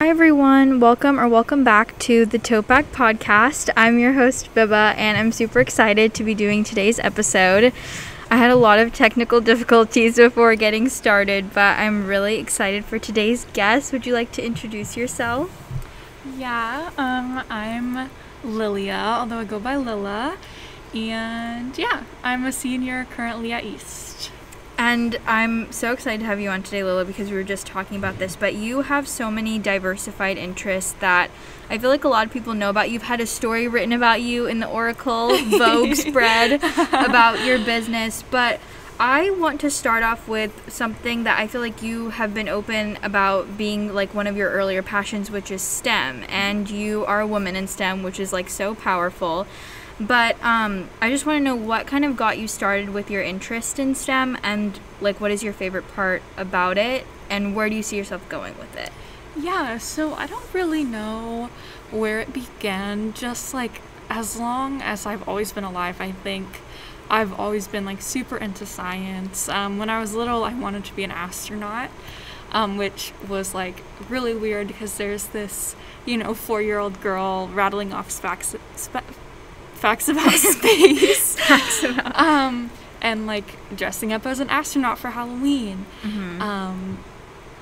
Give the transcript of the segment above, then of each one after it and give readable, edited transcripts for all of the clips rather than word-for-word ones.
Hi everyone, welcome back to the Tote Bag Podcast. I'm your host Biba and I'm super excited to be doing today's episode. I had a lot of technical difficulties before getting started, but I'm really excited for today's guest. Would you like to introduce yourself? Yeah, I'm Lilia, although I go by Lilla, and yeah, I'm a senior currently at East. And I'm so excited to have you on today, Lilla, because we were just talking about this, but you have so many diversified interests that I feel like a lot of people know about. You've had a story written about you in the Oracle Vogue spread about your business, but I want to start off with something that I feel like you have been open about being like one of your earlier passions, which is STEM, and you are a woman in STEM, which is like so powerful. But I just want to know what kind of got you started with your interest in STEM, and like what is your favorite part about it, and where do you see yourself going with it? Yeah, so I don't really know where it began, just like as long as I've always been alive, I think I've always been like super into science. When I was little, I wanted to be an astronaut, which was like really weird because there's this, 4-year-old girl rattling off facts about space. Facts about. And like dressing up as an astronaut for Halloween. Mm-hmm.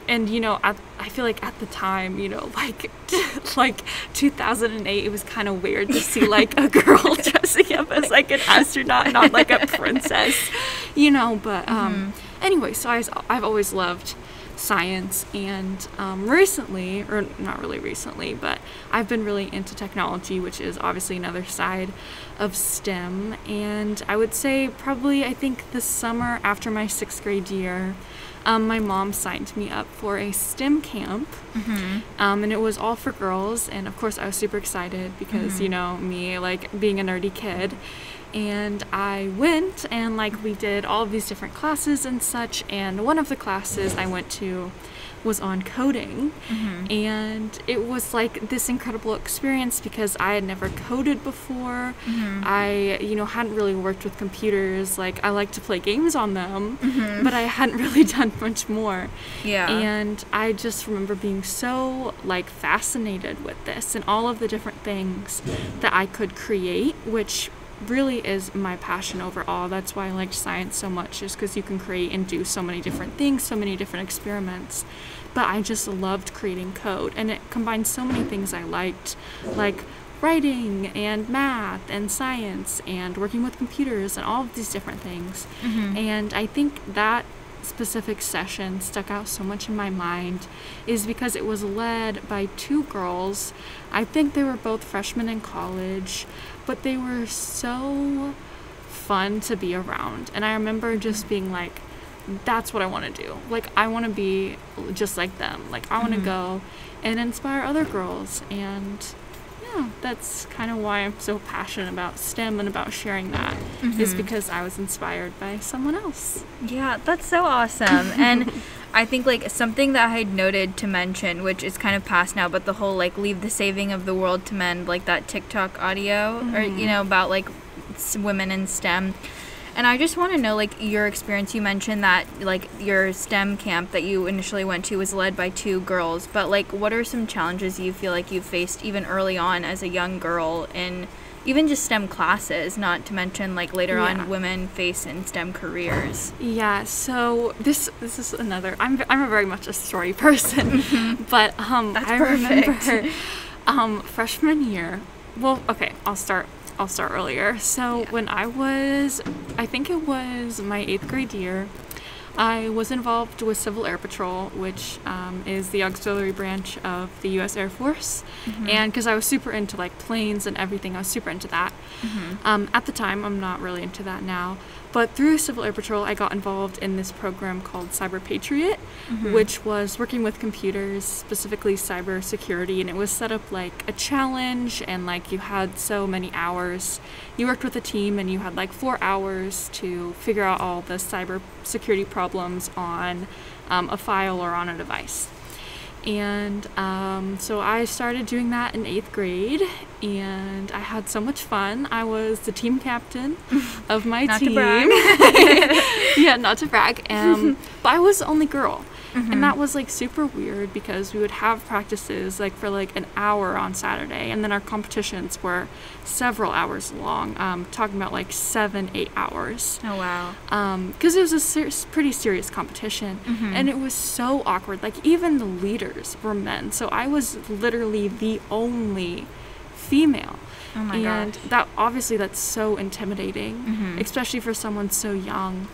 And I feel like at the time, like 2008, it was kind of weird to see like a girl dressing up as like an astronaut, not like a princess, but anyway, so I've always loved science, and recently, or not really recently, but I've been really into technology, which is obviously another side of STEM. And I would say probably, I think this summer after my 6th grade year, my mom signed me up for a STEM camp, and it was all for girls, and of course I was super excited because me like being a nerdy kid. And I went, and like we did all of these different classes and such, and one of the classes I went to was on coding, and it was like this incredible experience because I had never coded before. I hadn't really worked with computers. Like I like to play games on them, but I hadn't really done much more. And I just remember being so like fascinated with this and all of the different things that I could create, which really is my passion overall. That's why I liked science so much, is because you can create and do so many different things, so many different experiments. But I just loved creating code, and it combined so many things I liked, like writing and math and science and working with computers and all of these different things. And I think that specific session stuck out so much in my mind is because it was led by 2 girls. I think they were both freshmen in college, but they were so fun to be around. And I remember just being like, that's what I want to do. Like, I want to be just like them. Like, I want to go and inspire other girls. And yeah, that's kind of why I'm so passionate about STEM and about sharing that, is because I was inspired by someone else. Yeah, that's so awesome. And I think like something that I had noted to mention, which is kind of past now, but the whole like leave the saving of the world to men, like that TikTok audio, or about like women in STEM. And I just want to know, like, your experience. You mentioned that, like, your STEM camp that you initially went to was led by 2 girls. But, like, what are some challenges you feel like you faced even early on as a young girl in even just STEM classes, not to mention, like, later on women face in STEM careers? Yeah, so this is another... I'm a very much a story person. But That's I perfect. remember freshman year... Well, okay, I'll start earlier. So when I think it was my 8th grade year, I was involved with Civil Air Patrol, which is the auxiliary branch of the U.S. Air Force. And because I was super into like planes and everything, I was super into that. At the time, I'm not really into that now. But through Civil Air Patrol, I got involved in this program called Cyber Patriot, which was working with computers, specifically cyber security. And it was set up like a challenge, and like you had so many hours. You worked with a team, and you had like 4 hours to figure out all the cyber security problems on a file or on a device. And so I started doing that in 8th grade, and I had so much fun. I was the team captain of my team. Not to brag. Yeah, not to brag. But I was the only girl. And that was like super weird because we would have practices like for like an hour on Saturday, and then our competitions were several hours long, talking about like 7-8 hours. Oh wow. Because it was a pretty serious competition, and it was so awkward. Like even the leaders were men, so I was literally the only female. Oh my and gosh. that obviously that's so intimidating, especially for someone so young.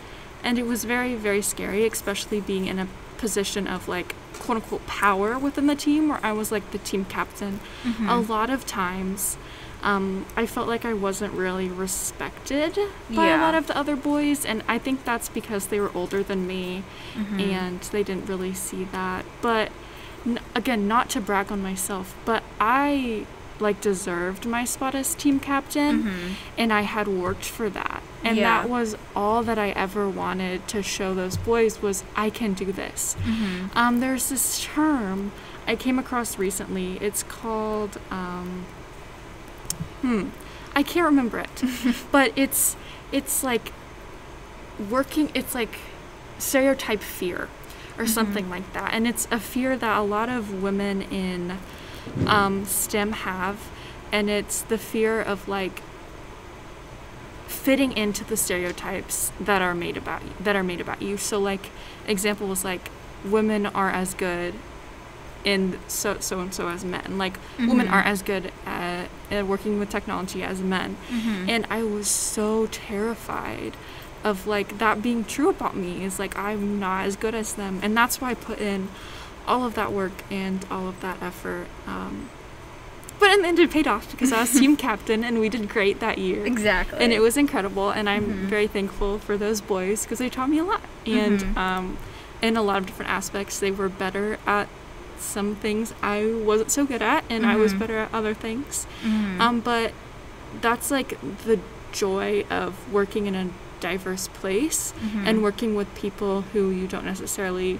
And it was very, very scary, especially being in a position of like quote unquote power within the team, where I was like the team captain. A lot of times I felt like I wasn't really respected by a lot of the other boys, and I think that's because they were older than me and they didn't really see that. But again, not to brag on myself, but I like deserved my spot as team captain, and I had worked for that, and that was all that I ever wanted to show those boys was I can do this. There's this term I came across recently. It's called I can't remember it, but it's like stereotype fear or something like that, and it's a fear that a lot of women in STEM have, and it's the fear of like fitting into the stereotypes that are made about you. So like example was like women are as good in so and so as men, like women are as good at working with technology as men, and I was so terrified of like that being true about me, is like I'm not as good as them, and that's why I put in all of that work and all of that effort. But in the end it paid off because I was team captain and we did great that year. Exactly. And it was incredible, and I'm very thankful for those boys because they taught me a lot. And in a lot of different aspects, they were better at some things I wasn't so good at, and I was better at other things. But that's like the joy of working in a diverse place and working with people who you don't necessarily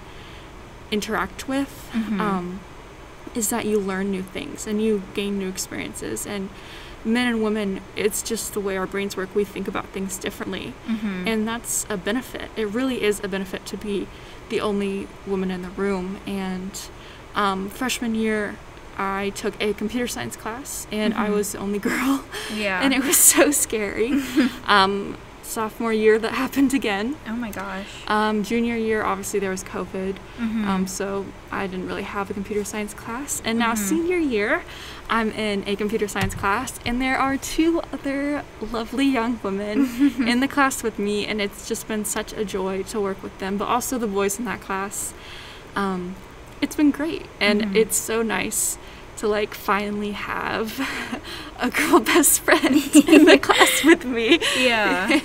interact with, is that you learn new things and you gain new experiences. And men and women, it's just the way our brains work. We think about things differently, and that's a benefit. It really is a benefit to be the only woman in the room. And freshman year I took a computer science class, and I was the only girl, and it was so scary. Sophomore year that happened again. Oh my gosh. Junior year, obviously there was COVID, so I didn't really have a computer science class. And now senior year, I'm in a computer science class, and there are 2 other lovely young women in the class with me, and it's just been such a joy to work with them, but also the boys in that class. It's been great, and it's so nice to like finally have a girl best friend in the class with me. Yeah.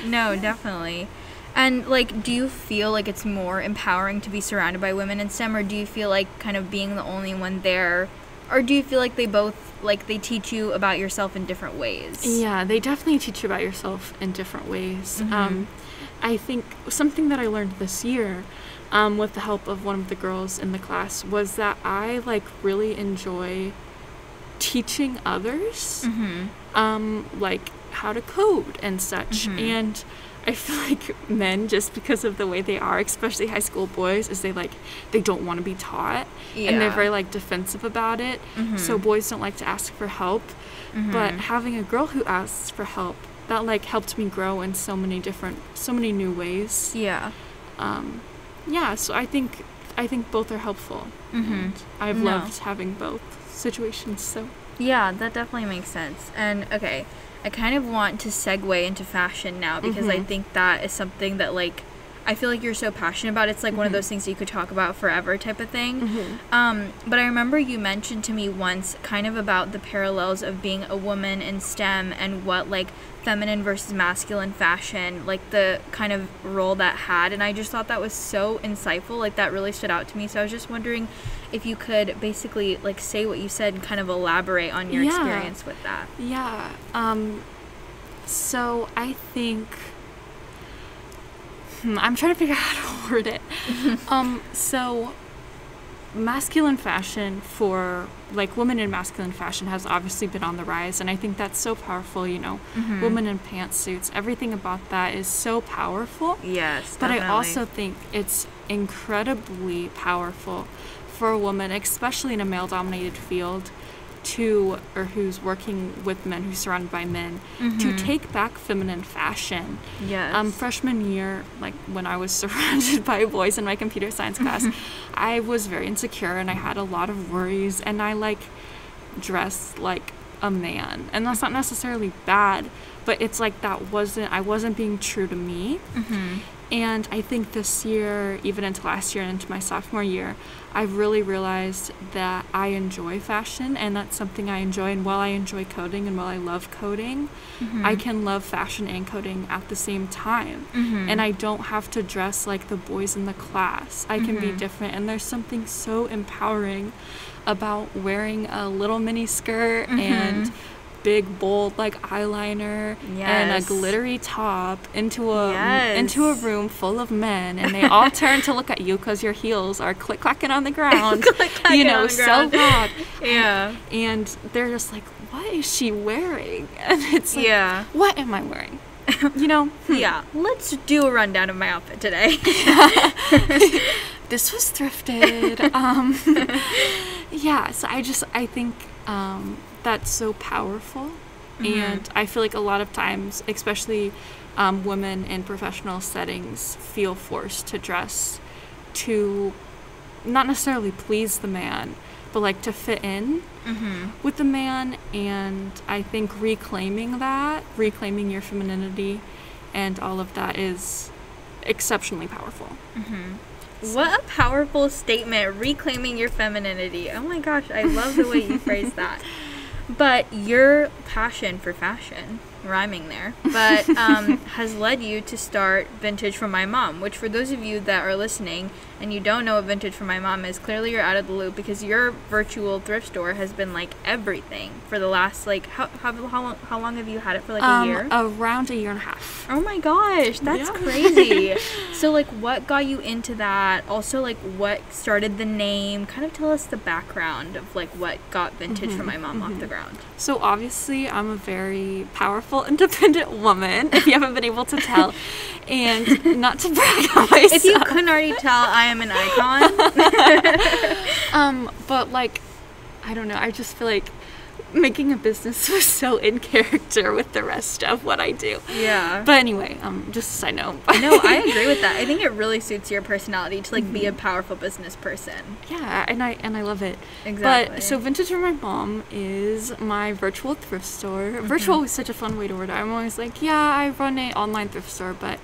No, definitely. And like, do you feel like it's more empowering to be surrounded by women in STEM, or do you feel like kind of being the only one there, or do you feel like they both, like, they teach you about yourself in different ways? Yeah, they definitely teach you about yourself in different ways. I think something that I learned this year, with the help of one of the girls in the class, was that I like really enjoy teaching others like how to code and such. And I feel like men, just because of the way they are, especially high school boys, is they don't want to be taught, and they're very like defensive about it. So boys don't like to ask for help, but having a girl who asks for help, that like helped me grow in so many new ways. So I think both are helpful, and I've loved having both situations. So yeah, that definitely makes sense. And okay, I kind of want to segue into fashion now, because I think that is something that like I feel like you're so passionate about. It's like one of those things that you could talk about forever type of thing. But I remember you mentioned to me once kind of about the parallels of being a woman in STEM and what like feminine versus masculine fashion, like the kind of role that had. And I just thought that was so insightful. Like that really stood out to me. So I was just wondering if you could basically like say what you said and kind of elaborate on your experience with that. Yeah. So I think I'm trying to figure out how to word it. So masculine fashion for, like, women in masculine fashion has obviously been on the rise, and I think that's so powerful, you know. Women in pantsuits, everything about that is so powerful. Yes, but definitely. I also think it's incredibly powerful for a woman, especially in a male-dominated field, or who's working with men, who's surrounded by men, to take back feminine fashion. Yes. Freshman year, like, when I was surrounded by boys in my computer science class, I was very insecure and I had a lot of worries, and I, like, dressed like a man. And that's not necessarily bad, but it's like I wasn't being true to me. And I think this year, even into last year and into my sophomore year, I've really realized that I enjoy fashion, and that's something I enjoy. And while I enjoy coding and while I love coding, I can love fashion and coding at the same time. And I don't have to dress like the boys in the class. I can be different. And there's something so empowering about wearing a little mini skirt and big bold, like, eyeliner and a glittery top into a room full of men, and they all turn to look at you because your heels are click-clacking on the ground, you know, so loud. And they're just like, what is she wearing? And it's like, what am I wearing? You know? Let's do a rundown of my outfit today. This was thrifted. So I think that's so powerful. And I feel like a lot of times, especially women in professional settings, feel forced to dress to not necessarily please the man, but, like, to fit in with the man. And I think reclaiming your femininity and all of that is exceptionally powerful. What a powerful statement, reclaiming your femininity. Oh my gosh, I love the way you phrase that. But your passion for fashion, rhyming there, but has led you to start Vintage from My Mom, which, for those of you that are listening and you don't know what Vintage from My Mom is, clearly you're out of the loop, because your virtual thrift store has been, like, everything for the last, like, how long have you had it for, like, a year? Around a year and a half. Oh my gosh, that's crazy. So, like, what got you into that? Also, like, what started the name? Kind of tell us the background of, like, what got Vintage from My Mom off the ground. So obviously I'm a very powerful, independent woman, if you haven't been able to tell. And not to brag on myself. If you couldn't already tell, I am an icon. But, like, I don't know, I just feel like making a business was so in character with the rest of what I do. Yeah. But anyway, just a side note. No, I agree with that. I think it really suits your personality to, like, be a powerful business person. Yeah, and I love it. Exactly. But so Vintage from My Mom is my virtual thrift store. Virtual is such a fun way to word it. I'm always like, yeah, I run a online thrift store, but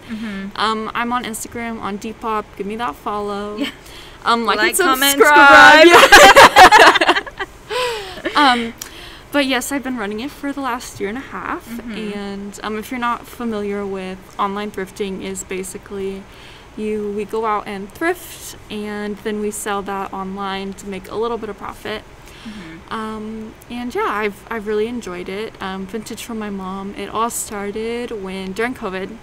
I'm on Instagram on Depop. Give me that follow. Yeah. Like and comment, subscribe. But yes, I've been running it for the last year and a half. And if you're not familiar with online thrifting, is basically we go out and thrift, and then we sell that online to make a little bit of profit. And yeah, I've really enjoyed it. Vintage from My Mom, it all started during COVID,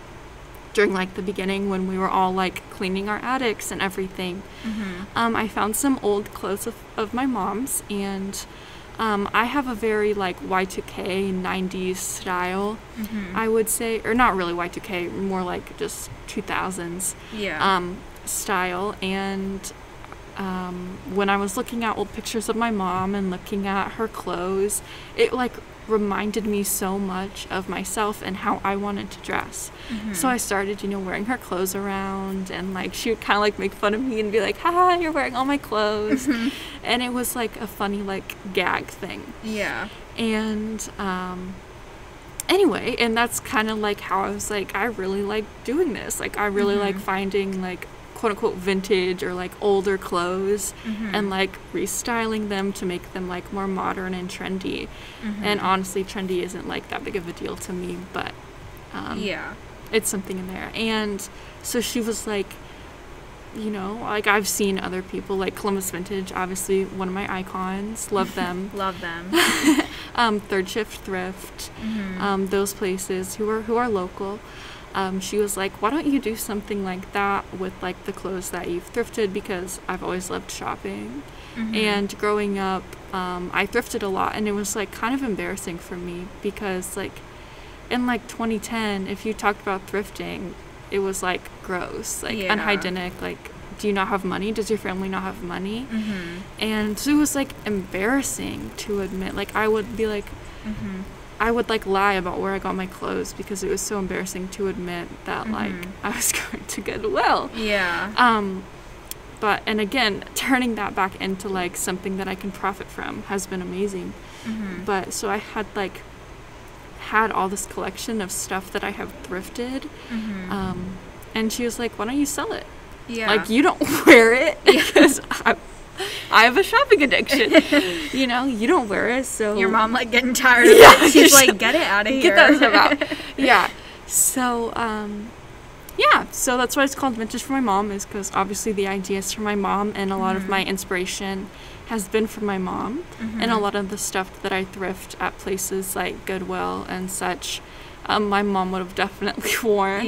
during, like, the beginning when we were all, like, cleaning our attics and everything. I found some old clothes of my mom's, and I have a very, like, Y2K 90s style, I would say, or not really Y2K, more like just 2000s style. And when I was looking at old pictures of my mom and looking at her clothes, it, like, reminded me so much of myself and how I wanted to dress. So I started, wearing her clothes around, and, like, she would kind of, like, make fun of me and be like, haha, you're wearing all my clothes. And it was, like, a funny, like, gag thing. Yeah. And anyway, and that's kind of, like, how I was like, I really like doing this. Like, I really like finding, like, quote-unquote vintage or, like, older clothes and, like, restyling them to make them, like, more modern and trendy. And honestly, trendy isn't, like, that big of a deal to me, but it's something in there. And so she was like, like, I've seen other people, like Columbus Vintage, obviously one of my icons, love them. Love them. Third Shift Thrift, those places who are local. she was like, why don't you do something like that with like the clothes that you've thrifted, because I've always loved shopping. And growing up, I thrifted a lot, and it was like kind of embarrassing for me because like in like 2010, if you talked about thrifting, it was like gross, like unhygienic, like, do you not have money? Does your family not have money? And so it was like embarrassing to admit. Like I would be like, I would like lie about where I got my clothes because it was so embarrassing to admit that like I was going to Goodwill. But, and again, turning that back into like something that I can profit from has been amazing. But so I had all this collection of stuff that I have thrifted. And she was like, why don't you sell it? Like, you don't wear it because I have a shopping addiction. You know, you don't wear it, so. Your mom like getting tired of it. She's like, get it out of here. Get that stuff out. So, so that's why it's called Vintage for my mom, is because obviously the idea is for my mom, and a lot of my inspiration has been from my mom, and a lot of the stuff that I thrift at places like Goodwill and such, my mom would have definitely worn.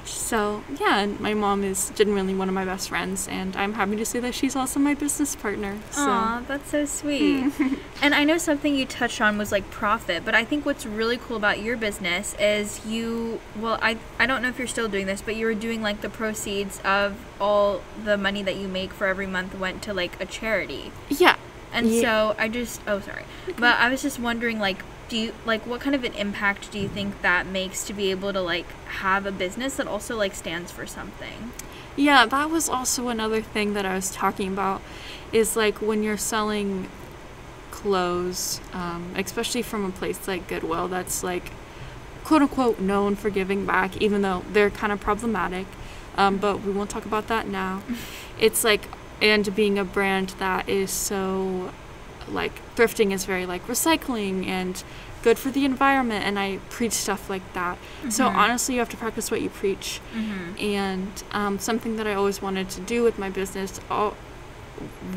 So, and my mom is genuinely one of my best friends, and I'm happy to say that she's also my business partner. So. Aw, that's so sweet. And I know something you touched on was like profit, but I think what's really cool about your business is I don't know if you're still doing this, but you were doing like the proceeds of all the money that you make for every month went to like a charity. And so but I was just wondering, like, do you like, what kind of an impact do you think that makes to be able to like have a business that also like stands for something? That was also another thing that I was talking about, is like when you're selling clothes, especially from a place like Goodwill that's like quote unquote known for giving back, even though they're kind of problematic, but we won't talk about that now. It's like, and being a brand that is so like, thrifting is very like recycling and good for the environment, and I preach stuff like that. So honestly, you have to practice what you preach. And something that I always wanted to do with my business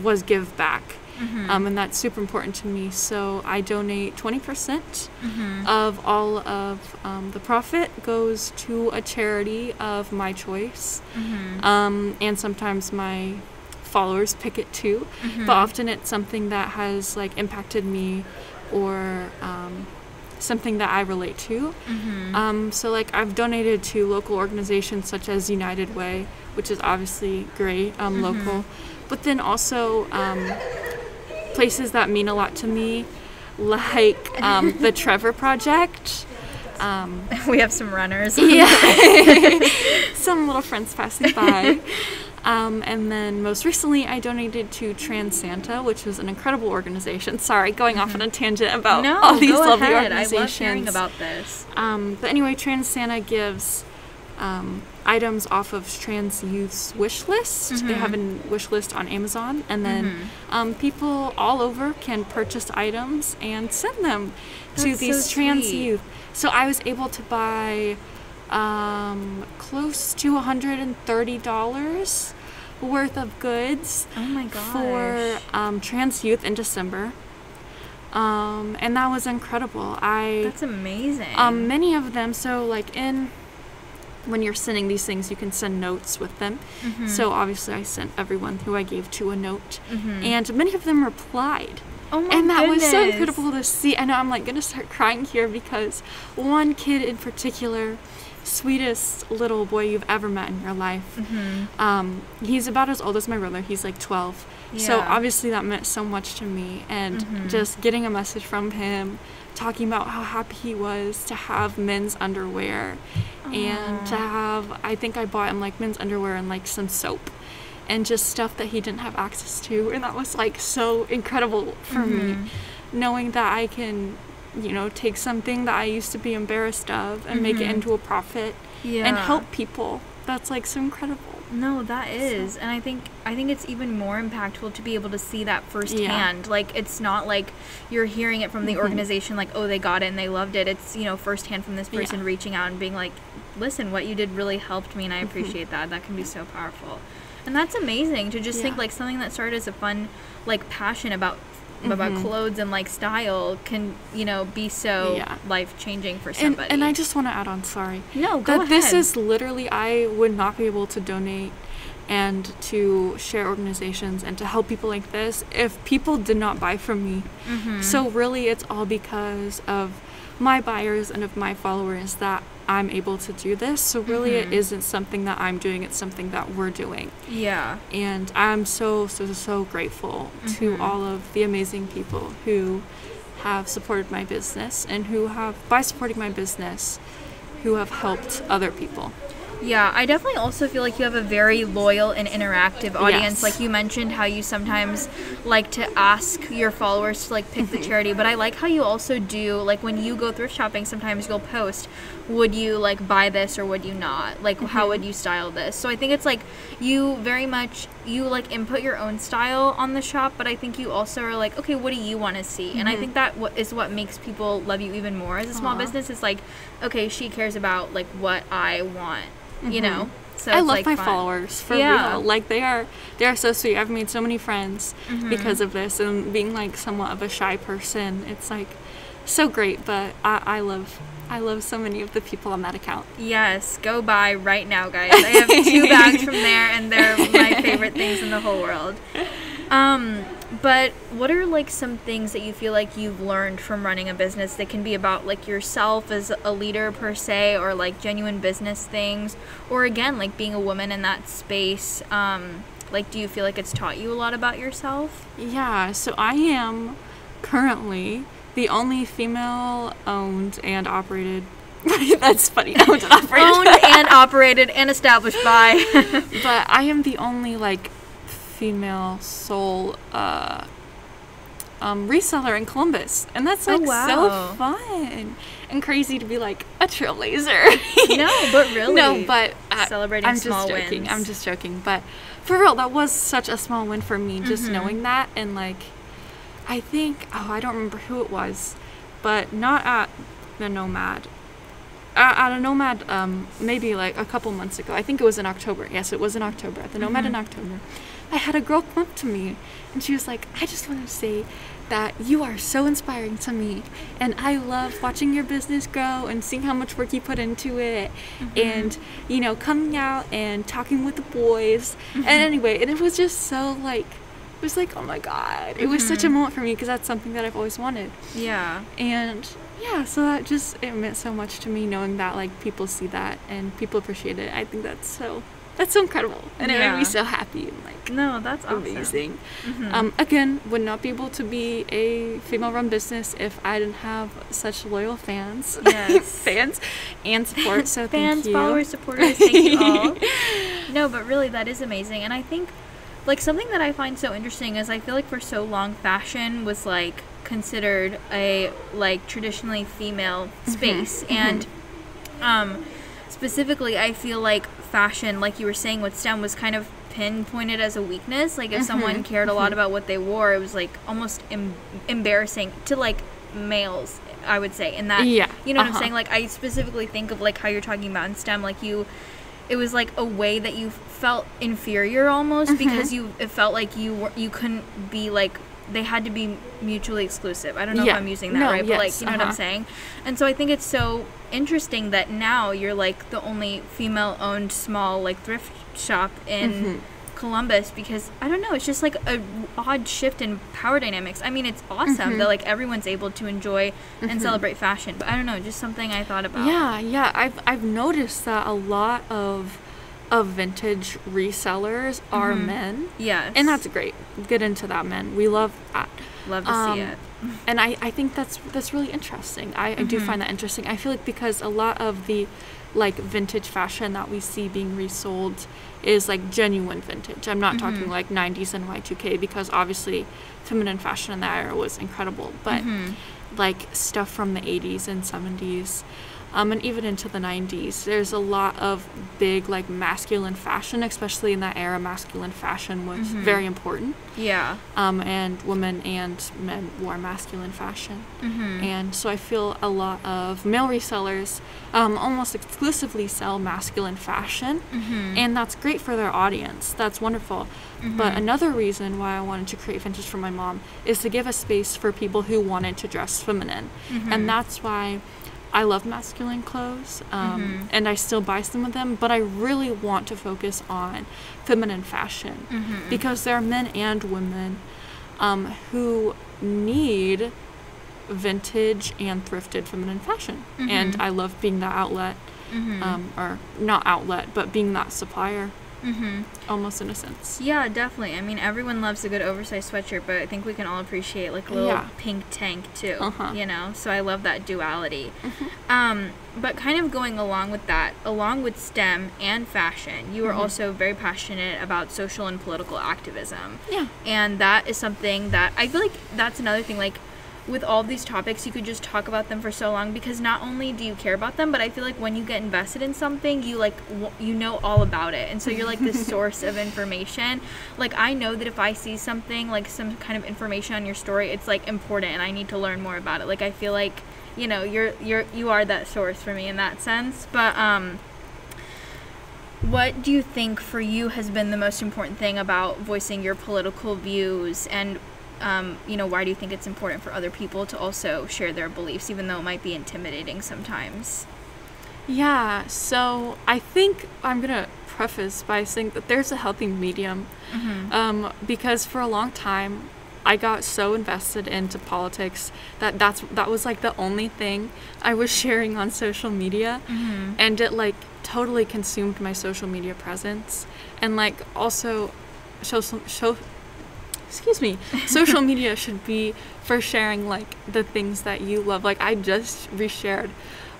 was give back. And that's super important to me. So I donate 20% of all of the profit goes to a charity of my choice. And sometimes my followers pick it too, but often it's something that has like impacted me, or something that I relate to. So like I've donated to local organizations such as United Way, which is obviously great, local, but then also places that mean a lot to me, like the Trevor Project. We have some runners. Some little friends passing by. And then most recently I donated to Trans Santa, which is an incredible organization. Sorry, going off on a tangent about all these lovely organizations. I love hearing about this. But anyway, Trans Santa gives items off of trans youth's wish list. They have a wish list on Amazon, and then people all over can purchase items and send them to these trans youth. So I was able to buy close to $130 worth of goods for trans youth in December. And that was incredible. That's amazing. Many of them, so like when you're sending these things, you can send notes with them. So obviously I sent everyone who I gave to a note, and many of them replied. And that was so incredible to see. I know I'm like gonna start crying here, because one kid in particular, sweetest little boy you've ever met in your life, he's about as old as my brother. He's like 12. So obviously that meant so much to me, and just getting a message from him talking about how happy he was to have men's underwear, and to have, I think I bought him like men's underwear and like some soap and just stuff that he didn't have access to, and that was like so incredible for me, knowing that I can, you know, take something that I used to be embarrassed of and make it into a profit and help people. That's like so incredible. No, that is. And I think it's even more impactful to be able to see that firsthand. Like, it's not like you're hearing it from the organization, like, oh, they got it and they loved it. It's, you know, firsthand from this person reaching out and being like, listen, what you did really helped me, and I appreciate that. That can be so powerful. And that's amazing to just think like something that started as a fun like passion about about clothes and like style can, you know, be so life-changing for somebody. And I just want to add on, sorry. No, go ahead. This is literally, I would not be able to donate and to share organizations and to help people like this if people did not buy from me. So really it's all because of my buyers and of my followers that I'm able to do this. So really it isn't something that I'm doing, it's something that we're doing. Yeah. And I'm so grateful to all of the amazing people who have supported my business and who have, by supporting my business, who have helped other people. Yeah, I definitely also feel like you have a very loyal and interactive audience. Like you mentioned how you sometimes like to ask your followers to like pick the charity, but I like how you also do, like when you go thrift shopping, sometimes you'll post, would you like buy this or would you not? Like how would you style this? So I think it's like you very much, you like input your own style on the shop, but I think you also are like, okay, what do you want to see? And I think that is what makes people love you even more as a small business. It's like, okay, she cares about like what I want. You know, so I love like my fun. Followers for real. Like they are so sweet. I've made so many friends because of this, and being like somewhat of a shy person, it's like so great. But I love so many of the people on that account. Yes, go buy right now, guys. I have 2 bags from there, and they're my favorite things in the whole world. But what are like some things that you feel like you've learned from running a business that can be about like yourself as a leader per se, or like genuine business things, or again like being a woman in that space? Like do you feel like it's taught you a lot about yourself? Yeah, so I am currently the only female owned and operated that's funny. Owned and operated and established by but I am the only like female sole reseller in Columbus, and that's like so fun and crazy to be like a trailblazer. Celebrating small wins. I'm just joking, but for real, that was such a small win for me, just knowing that. And like I think I don't remember who it was, but not at the Nomad. At a Nomad, maybe like a couple months ago. I think it was in October. Yes, it was in October. At the Nomad in October, I had a girl come up to me, and she was like, I just want to say that you are so inspiring to me, and I love watching your business grow and seeing how much work you put into it, and, you know, coming out and talking with the boys. And anyway, and it was just so like, it was like, oh my God. It was such a moment for me, because that's something that I've always wanted. Yeah. And yeah, so that just, it meant so much to me knowing that like people see that and people appreciate it. I think that's so incredible, and it made me so happy and like that's amazing. Again, would not be able to be a female-run business if I didn't have such loyal fans. Fans and support. So fans, thank you. followers, supporters, thank you all. No, but really that is amazing. And I think like something that I find so interesting is I feel like for so long fashion was like considered a like traditionally female space, and specifically I feel like fashion, like you were saying with STEM, was kind of pinpointed as a weakness. Like if someone cared a lot about what they wore, it was like almost embarrassing to like males, I would say. And that, you know what I'm saying? Like I specifically think of like how you're talking about in STEM, like it was like a way that you felt inferior almost, because it felt like you couldn't be like, they had to be mutually exclusive. I don't know if I'm using that right, but like, you know what I'm saying? And so I think it's so interesting that now you're like the only female-owned small like thrift shop in Columbus, because I don't know, it's just like a odd shift in power dynamics. I mean, it's awesome that like everyone's able to enjoy and celebrate fashion, but I don't know, just something I thought about. I've noticed that a lot of vintage resellers are men. Yes. And that's great. Get into that, men. We love that. Love to see it. And I think that's really interesting. I do find that interesting. I feel like because a lot of the like vintage fashion that we see being resold is like genuine vintage. I'm not talking like 90s and Y2K, because obviously feminine fashion in that era was incredible, but like stuff from the 80s and 70s, and even into the 90s, there's a lot of big, like, masculine fashion, especially in that era. Masculine fashion was very important. Yeah. And women and men wore masculine fashion. And so I feel a lot of male resellers almost exclusively sell masculine fashion, and that's great for their audience. That's wonderful. But another reason why I wanted to create Vintage for My Mom is to give a space for people who wanted to dress feminine. And that's why I love masculine clothes, and I still buy some of them, but I really want to focus on feminine fashion because there are men and women who need vintage and thrifted feminine fashion. And I love being that outlet, or not outlet, but being that supplier. Almost in a sense. Yeah, definitely. I mean, everyone loves a good oversized sweatshirt, but I think we can all appreciate like a little pink tank too. You know, so I love that duality. But kind of going along with that, along with STEM and fashion, you are also very passionate about social and political activism. Yeah. And that is something that I feel like that's another thing, like with all these topics, you could just talk about them for so long because not only do you care about them, but I feel like when you get invested in something, you like you know all about it, and so you're like this source of information. Like I know that if I see something like some kind of information on your story, it's like important, and I need to learn more about it. Like I feel like you know you are that source for me in that sense. But what do you think for you has been the most important thing about voicing your political views, and you know, why do you think it's important for other people to also share their beliefs, even though it might be intimidating sometimes? Yeah, so I think I'm going to preface by saying that there's a healthy medium, because for a long time, I got so invested into politics that was like the only thing I was sharing on social media, and it like totally consumed my social media presence, and like also social media should be for sharing like the things that you love. Like I just reshared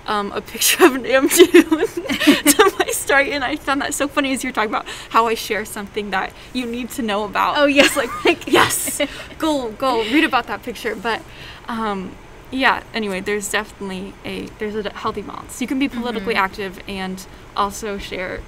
a picture of Namjoon to my story, and I found that so funny as you're talking about how I share something that you need to know about. Oh yes, like yes, go read about that picture. But yeah, anyway, there's definitely a healthy balance. You can be politically active and also share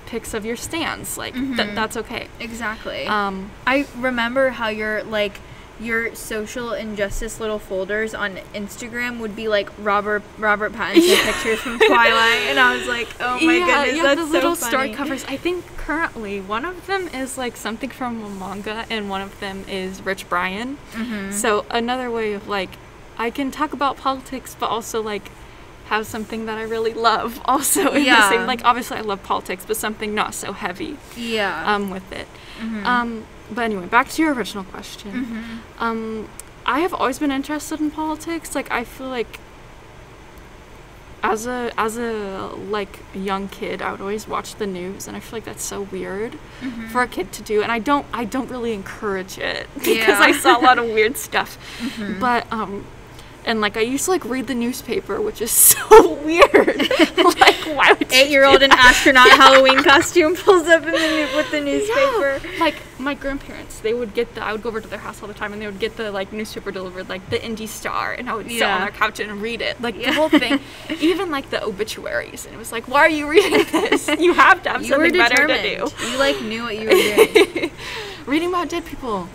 pics of your stands, like that's okay. Exactly. I remember how your social injustice little folders on Instagram would be like Robert Pattinson pictures from Twilight, and I was like, oh my goodness, that's the so little funny. story covers. I think currently one of them is like something from a manga, and one of them is Rich Brian. So another way of like I can talk about politics, but also like have something that I really love also in the same, like obviously I love politics, but something not so heavy with it. But anyway, back to your original question. I have always been interested in politics. Like I feel like as a like young kid, I would always watch the news, and I feel like that's so weird for a kid to do, and I don't really encourage it because I saw a lot of weird stuff. But and like I used to like read the newspaper, which is so weird. Like why would 8-year-old in astronaut Halloween costume pulls up with the newspaper? Like my grandparents, I would go over to their house all the time, and they would get the like newspaper delivered, like the Indy Star, and I would sit on their couch and read it, like the whole thing, even like the obituaries, and it was like, why are you reading this? You have to have something better to do. You like knew what you were doing. Reading about dead people.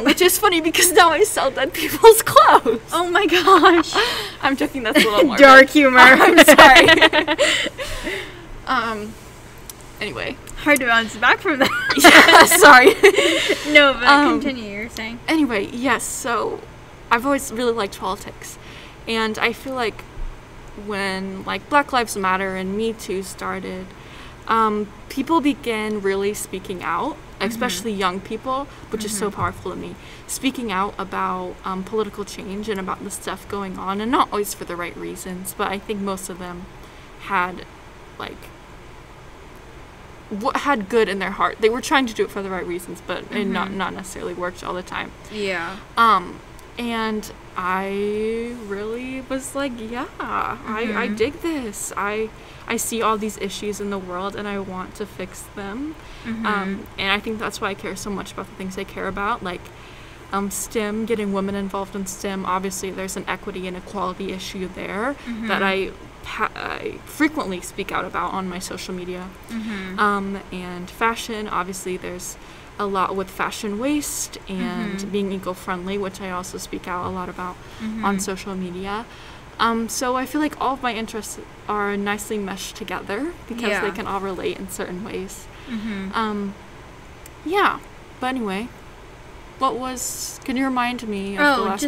Which is funny because now I sell dead people's clothes. Oh my gosh. I'm joking, that's a little more dark humor. I'm sorry. Anyway. Hard to bounce back from that. Yeah, sorry. No, but continue, you were saying. Anyway, yes, so I've always really liked politics. And I feel like when like Black Lives Matter and Me Too started, people began really speaking out, especially young people, which is so powerful to me, speaking out about political change and about the stuff going on, and not always for the right reasons, but I think most of them had like what had good in their heart. They were trying to do it for the right reasons, but it not necessarily worked all the time. Yeah. And I really was like, yeah, I dig this. I see all these issues in the world, and I want to fix them. And I think that's why I care so much about the things I care about, like STEM, getting women involved in STEM. Obviously, there's an equity and equality issue there that I I frequently speak out about on my social media. And fashion, obviously there's a lot with fashion waste and being eco-friendly, which I also speak out a lot about on social media. So I feel like all of my interests are nicely meshed together because they can all relate in certain ways. Yeah, but anyway, can you remind me of the last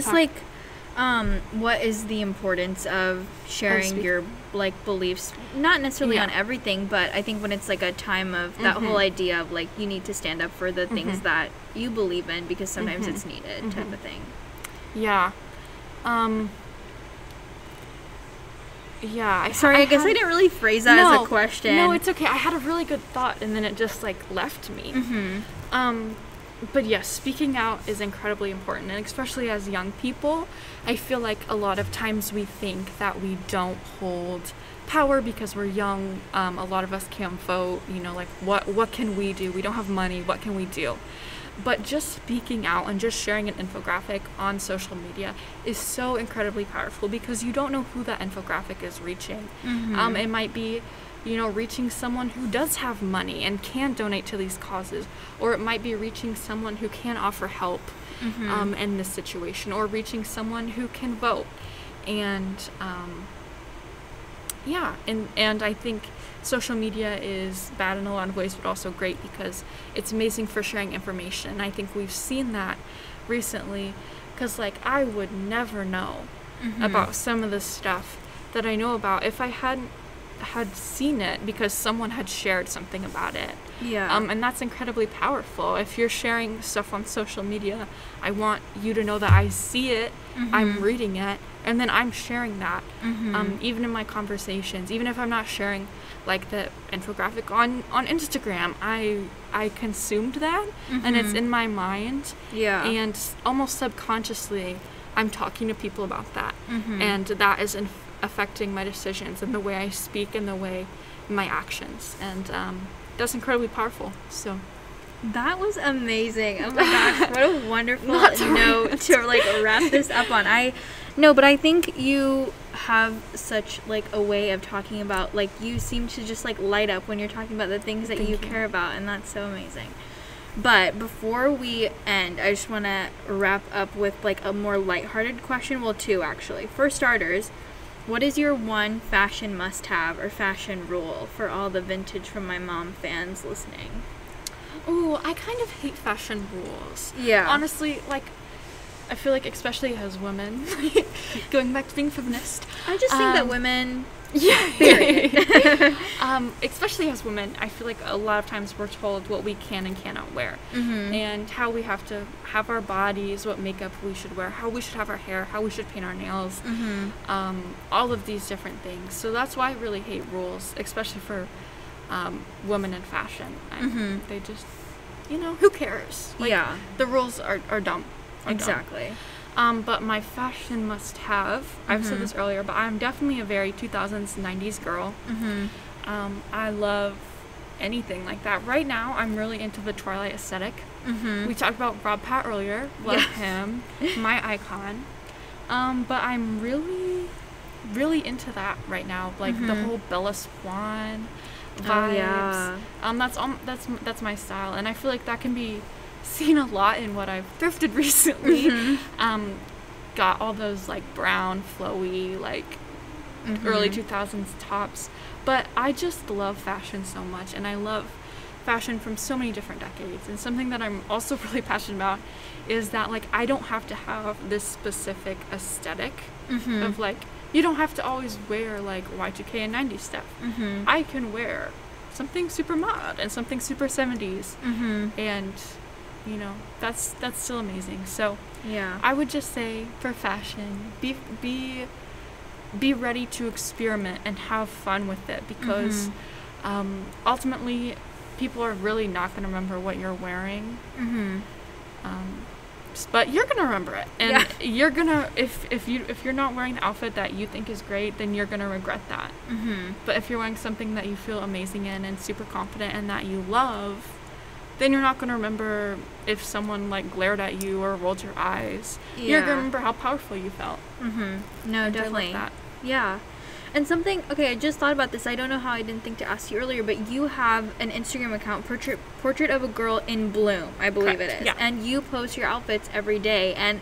what is the importance of sharing your like beliefs, not necessarily on everything, but I think when it's like a time of that whole idea of like you need to stand up for the things that you believe in because sometimes it's needed type of thing. Sorry, I guess I didn't really phrase that as a question. No, it's okay. I had a really good thought and then it just like left me. But yes, speaking out is incredibly important, and especially as young people, I feel like a lot of times we think that we don't hold power because we're young. A lot of us can't vote, you know, like what can we do? We don't have money, what can we do? But just speaking out and just sharing an infographic on social media is so incredibly powerful because you don't know who that infographic is reaching. It might be, you know, reaching someone who does have money and can donate to these causes, or it might be reaching someone who can offer help in this situation, or reaching someone who can vote. And and I think social media is bad in a lot of ways, but also great because it's amazing for sharing information. I think we've seen that recently because like I would never know about some of the stuff that I know about if I hadn't had seen it because someone had shared something about it. And that's incredibly powerful. If you're sharing stuff on social media, I want you to know that I see it, I'm reading it, and then I'm sharing that. Even in my conversations, even if I'm not sharing like the infographic on Instagram, I consumed that and it's in my mind. And almost subconsciously I'm talking to people about that. And that is affecting my decisions and the way I speak and the way my actions, and that's incredibly powerful. So that was amazing. Oh my gosh, what a wonderful note to like wrap this up on. But I think you have such like a way of talking about, like you seem to just like light up when you're talking about the things that you care about, and that's so amazing. But before we end, I just want to wrap up with like a more lighthearted question. Well, two actually. For starters, what is your one fashion must-have or fashion rule for all the Vintage from My Mom fans listening? Ooh, I kind of hate fashion rules. Honestly, like, I feel like especially as women, going back to being feminist. I just think that women... Period. Especially as women, I feel like a lot of times we're told what we can and cannot wear, and how we have to have our bodies, what makeup we should wear, how we should have our hair, how we should paint our nails, all of these different things. So that's why I really hate rules, especially for women in fashion. They just, you know, who cares? Like, the rules are dumb. Exactly. But my fashion must-have, I've said this earlier, but I'm definitely a very 2000s, 90s girl. I love anything like that. Right now, I'm really into the Twilight aesthetic. We talked about Rob Pat earlier. Love him. My icon. But I'm really, really into that right now. Like the whole Bella Swan vibes. That's my style, and I feel like that can be seen a lot in what I've thrifted recently. Got all those like brown flowy like early 2000s tops, but I just love fashion so much, and I love fashion from so many different decades. And something that I'm also really passionate about is that like I don't have to have this specific aesthetic of like, you don't have to always wear like Y2K and 90s stuff. I can wear something super mod and something super 70s, and you know, that's still amazing. So I would just say for fashion, be ready to experiment and have fun with it, because ultimately people are really not going to remember what you're wearing, but you're gonna remember it, and you're gonna, if you're not wearing the outfit that you think is great, then you're gonna regret that. But if you're wearing something that you feel amazing in and super confident and that you love, then you're not going to remember if someone like glared at you or rolled your eyes. You're going to remember how powerful you felt. No, definitely. That. Yeah. And something, okay, I just thought about this. I don't know how I didn't think to ask you earlier, but you have an Instagram account, Portrait of a Girl in Bloom, I believe Correct. it is. Yeah. And you post your outfits every day, and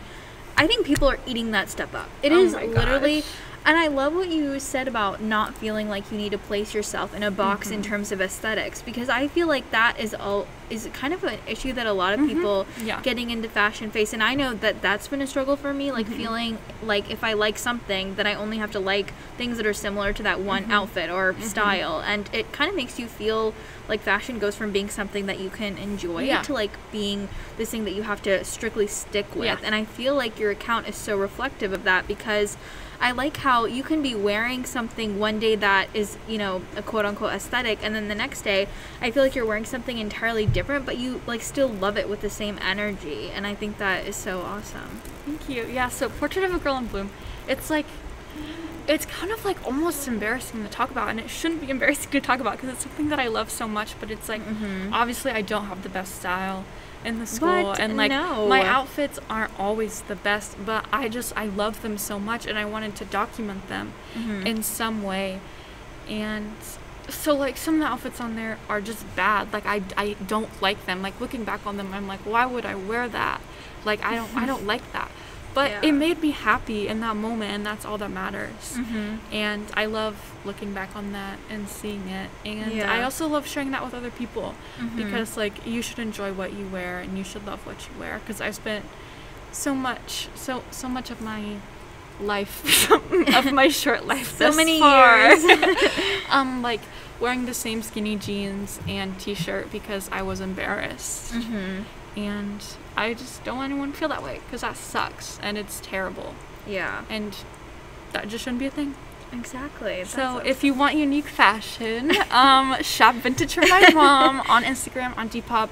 I think people are eating that stuff up. It Oh is my literally, gosh. and I love what you said about not feeling like you need to place yourself in a box in terms of aesthetics, because I feel like that is kind of an issue that a lot of people Yeah. getting into fashion face, and I know that that's been a struggle for me, like feeling like if I like something, then I only have to like things that are similar to that one outfit or style, and it kind of makes you feel like fashion goes from being something that you can enjoy Yeah. to like being this thing that you have to strictly stick with. Yeah. And I feel like your account is so reflective of that, because I like how you can be wearing something one day that is, you know, a quote-unquote aesthetic, and then the next day I feel like you're wearing something entirely different, but you like still love it with the same energy, and I think that is so awesome. Thank you. Yeah, so Portrait of a Girl in Bloom, it's like, it's kind of like almost embarrassing to talk about, and it shouldn't be embarrassing to talk about because it's something that I love so much, but it's like, obviously I don't have the best style in the school, But and like no. my outfits aren't always the best, but I love them so much, and I wanted to document them in some way. And so like some of the outfits on there are just bad. Like I don't like them. Like looking back on them, I'm like, why would I wear that? Like I don't like that. But Yeah. it made me happy in that moment, and that's all that matters. And I love looking back on that and seeing it. And Yeah. I also love sharing that with other people, because like you should enjoy what you wear and you should love what you wear. Because I spent so much of my life, of my short life, So thus many far, years. like wearing the same skinny jeans and t-shirt because I was embarrassed. And I just don't want anyone to feel that way, because that sucks and it's terrible, Yeah, and that just shouldn't be a thing. exactly. So if you want unique fashion, shop Vintage for My Mom on Instagram, on Depop.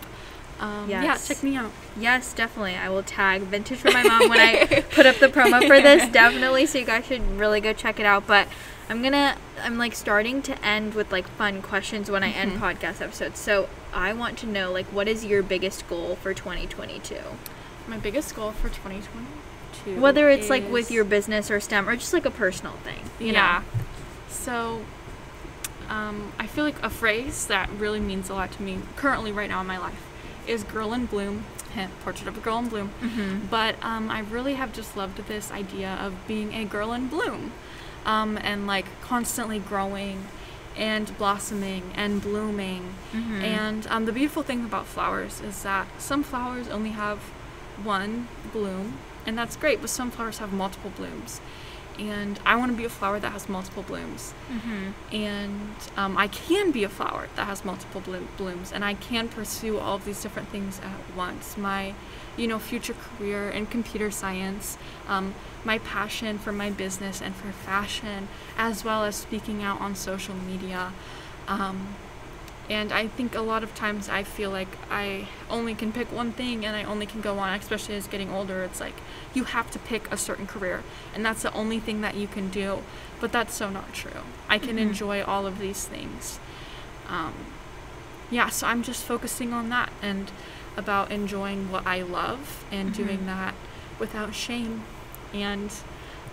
Yeah, Yes. check me out. Yes, definitely. I will tag Vintage for My Mom when I put up the promo for this, definitely. So you guys should really go check it out. But I'm like starting to end with like fun questions when I end podcast episodes. So I want to know, like, what is your biggest goal for 2022? My biggest goal for 2022, Whether it's like with is- your business or STEM or just like a personal thing. You yeah. know? So, I feel like a phrase that really means a lot to me currently right now in my life is "Girl in Bloom." Portrait of a Girl in Bloom. But I really have just loved this idea of being a girl in bloom, and like constantly growing and blossoming and blooming. And the beautiful thing about flowers is that some flowers only have one bloom, and that's great, but some flowers have multiple blooms. And I want to be a flower that has multiple blooms. And I can be a flower that has multiple blooms, and I can pursue all of these different things at once. My, future career in computer science, my passion for my business and for fashion, as well as speaking out on social media. And I think a lot of times I feel like I only can pick one thing and I only can go on, especially as getting older. It's like you have to pick a certain career and that's the only thing that you can do. But that's so not true. I can enjoy all of these things. So I'm just focusing on that and about enjoying what I love and doing that without shame and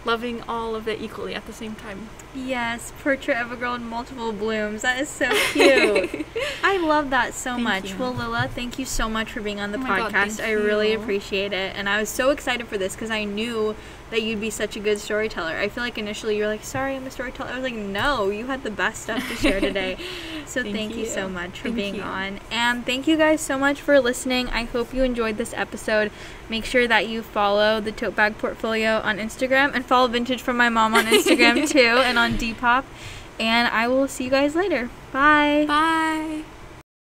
loving all of it equally at the same time. Yes, Portrait of a Girl in Multiple Blooms. That is so cute. I love that so much. you. Well, Lilla, thank you so much for being on the Oh my God, podcast. thank I really you. appreciate it. And I was so excited for this because I knew that you'd be such a good storyteller. I feel like initially you were like, sorry, I'm a storyteller. I was like, no, you had the best stuff to share today. So thank you so much for Thank being you. on. And thank you guys so much for listening. I hope you enjoyed this episode. Make sure that you follow the Tote Bag Portfolio on Instagram and follow Vintage from My Mom on Instagram too and on Depop. And I will see you guys later. Bye. Bye.